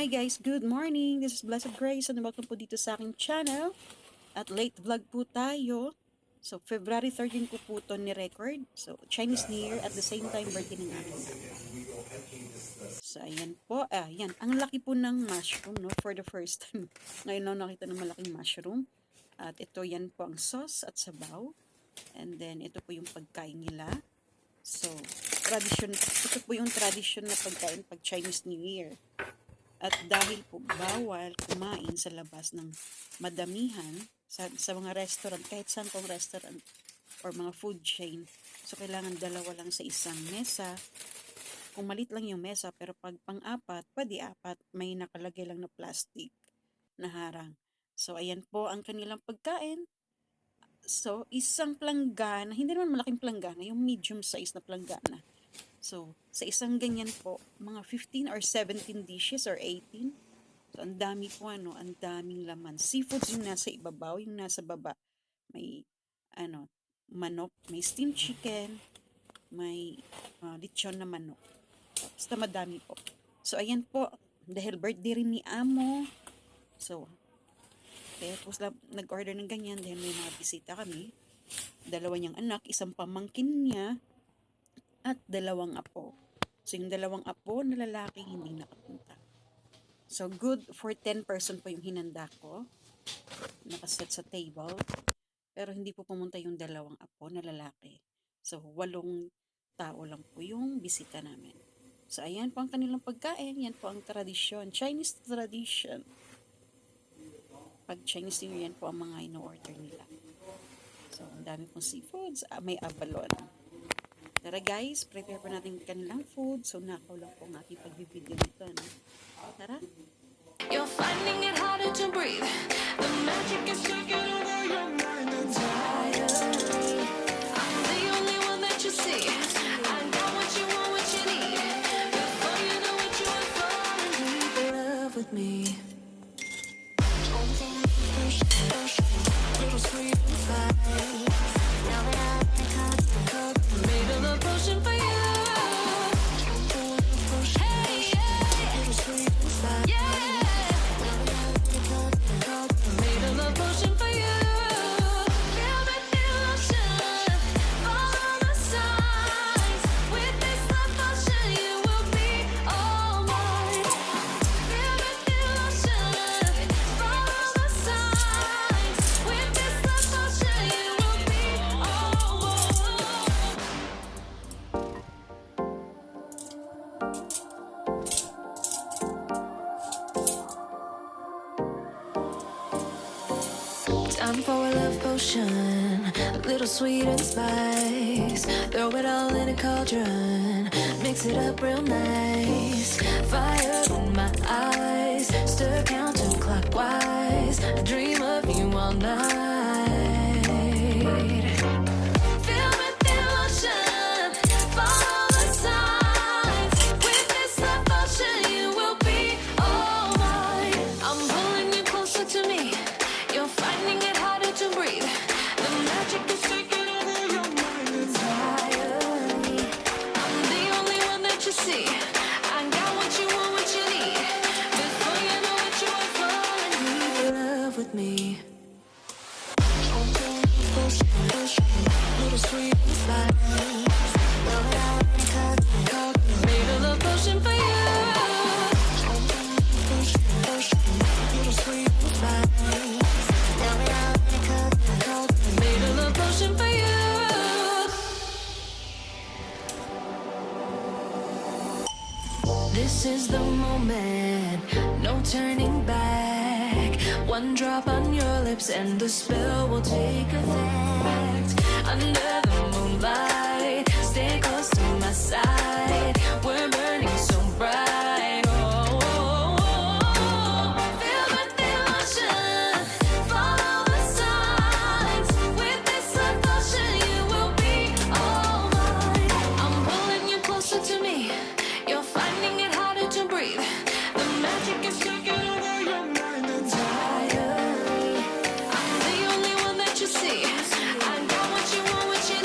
Hi guys, good morning. This is Blessed Grace and welcome po dito sa aking channel. At late vlog po tayo. So, February 13 ko po ito ni-record. So, Chinese New Year at the same time birthday ng aking anak. So, ayan po. Ayan. Ang laki po ng mushroom, no? For the first time. Ngayon lang nakita ng malaking mushroom. At ito, yan po ang sauce at sabaw. And then, ito po yung pagkain nila. So, ito po yung tradition na pagkain pag Chinese New Year. At dahil po bawal kumain sa labas ng madamihan sa mga restaurant, kahit saan pong restaurant or mga food chain, so kailangan dalawa lang sa isang mesa. Kung malit lang yung mesa, pero pag pang-apat, pwede apat, may nakalagay lang na plastic na harang. So ayan po ang kanilang pagkain. So isang planggana, hindi naman malaking planggana, yung medium size na planggana. So, sa isang ganyan po, mga 15 or 17 dishes or 18. So, ang dami po, ang daming laman. Seafoods yung nasa ibabaw, yung nasa baba. May, manok, may steamed chicken, may lechon na manok. Basta madami po. So, ayan po, dahil birthday rin ni Amo. So, kaya po sila nag-order ng ganyan dahil may mga bisita kami. Dalawa niyang anak, isang pamangkin niya, at dalawang apo. So, yung dalawang apo na lalaki hindi nakapunta. So, good for 10 person po yung hinanda ko. Nakaset sa table. Pero hindi po pumunta yung dalawang apo na lalaki. So, 8 tao lang po yung bisita namin. So, ayan po ang kanilang pagkain. Yan po ang tradisyon. Chinese tradition. Pag Chinese New Year, yan po ang mga ino-order nila. So, ang dami pong seafoods. May abalon. Tara guys, prepare pa natin kanilang food. So, nakaw lang po ang aking pagbibideo nito. No? Tara! You're finding it harder to breathe. The magic is taking over your mind entirely. I'm the only one that you see. I got what you want, what you need. Before you know what you want, fall in deep love with me. Little sweet inside. Now that I'm made a love potion for you. Hey, little sweet inside. Yeah. Made a love potion for you. Feel the devotion. Follow the signs. With this love potion, you will be all mine. Feel the devotion. Follow the signs. With this love potion, you will be all mine. Time for a love potion, a little sweet and spice. Throw it all in a cauldron, mix it up real nice. Fire in my eyes, stir counterclockwise. I dream of you all night. Feel the devotion, follow the signs. With this love potion, you will be all mine. I'm pulling you closer to me. You're finding it harder to breathe. The magic is taking over your mind entirely. I'm the only one that you see. I got what you want, what you need. Before you know what you want, fall in deep love with me. Little sweet inside. Made a love potion for you. Little sweet inside. Made a love potion for you. This is the moment, no turning back. One drop on your lips and the spell will take effect. Under the moonlight, stay close to my side. We're burning so bright. Feel the devotion, follow the signs. With this love potion, you will be all mine. I'm pulling you closer to me. You're finding it harder to breathe. The magic is taking over your mind entirely. I'm the only one that you see. I got what you want, what you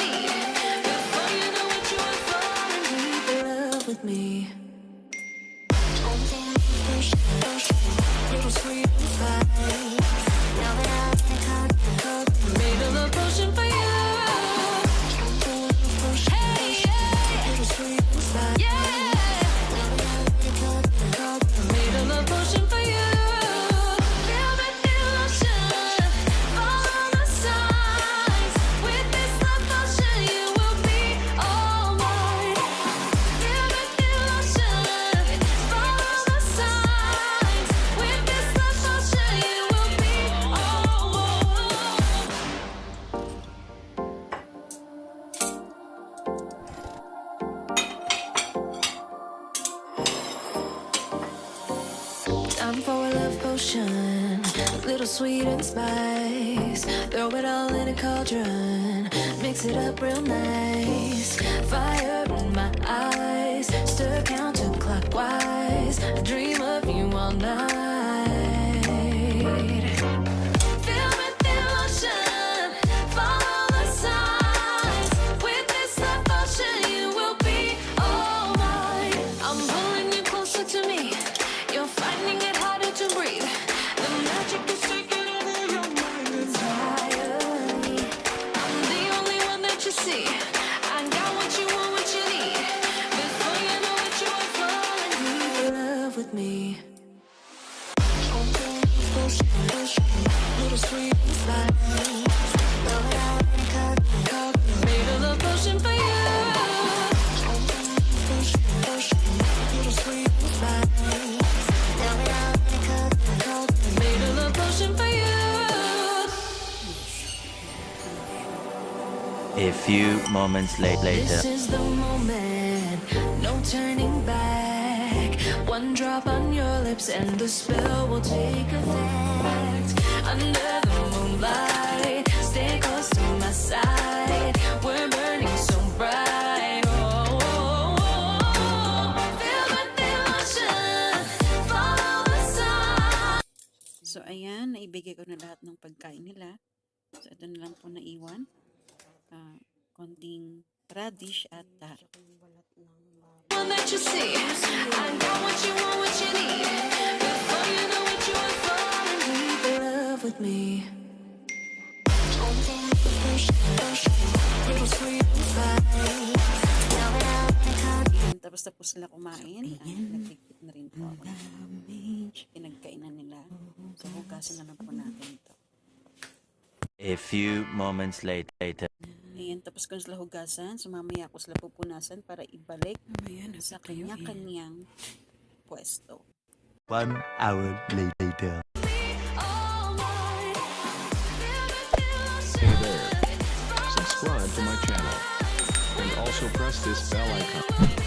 I'm for a love potion, a little sweet and spice. Throw it all in a cauldron, mix it up real nice. Fire in my eyes, stir counterclockwise. I dream of you all night. Feel with emotion, follow the signs. With this love potion, you will be all mine. I'm pulling you closer to me. You're finding it harder to breathe. The magic is taking over your mind entirely. I'm the only one that you see. I got what you want, what you need. Before you know it, you are falling deep in love with me. Little sweet spice. Made a love potion for you. Little sweet spice. Made a love potion for you. A few moments later. This is the moment, no turning back. One drop on your lips and the spell will take effect. Under the moonlight, stay close to my side. We're burning so bright. Oh, oh, oh. Feel the emotion, follow the sign. So, ayan, naibigay ko na lahat ng pagkain nila. So, ito na lang po naiwan. Konting radish at One that you see, I got what you want, what you need. Before you know it, you are falling deep in love with me. tapos sila kumain. Nagtiktik na rin po ako. Pinagkainan nila. So, hugasan na lang po natin ito. A few moments later. Ayan, tapos ko sila hugasan. So, mamaya ko sila pupunasan para ibalik sa kanya-kanyang pwesto. 1 hour later. Hey there, subscribe to my channel and also press this bell icon.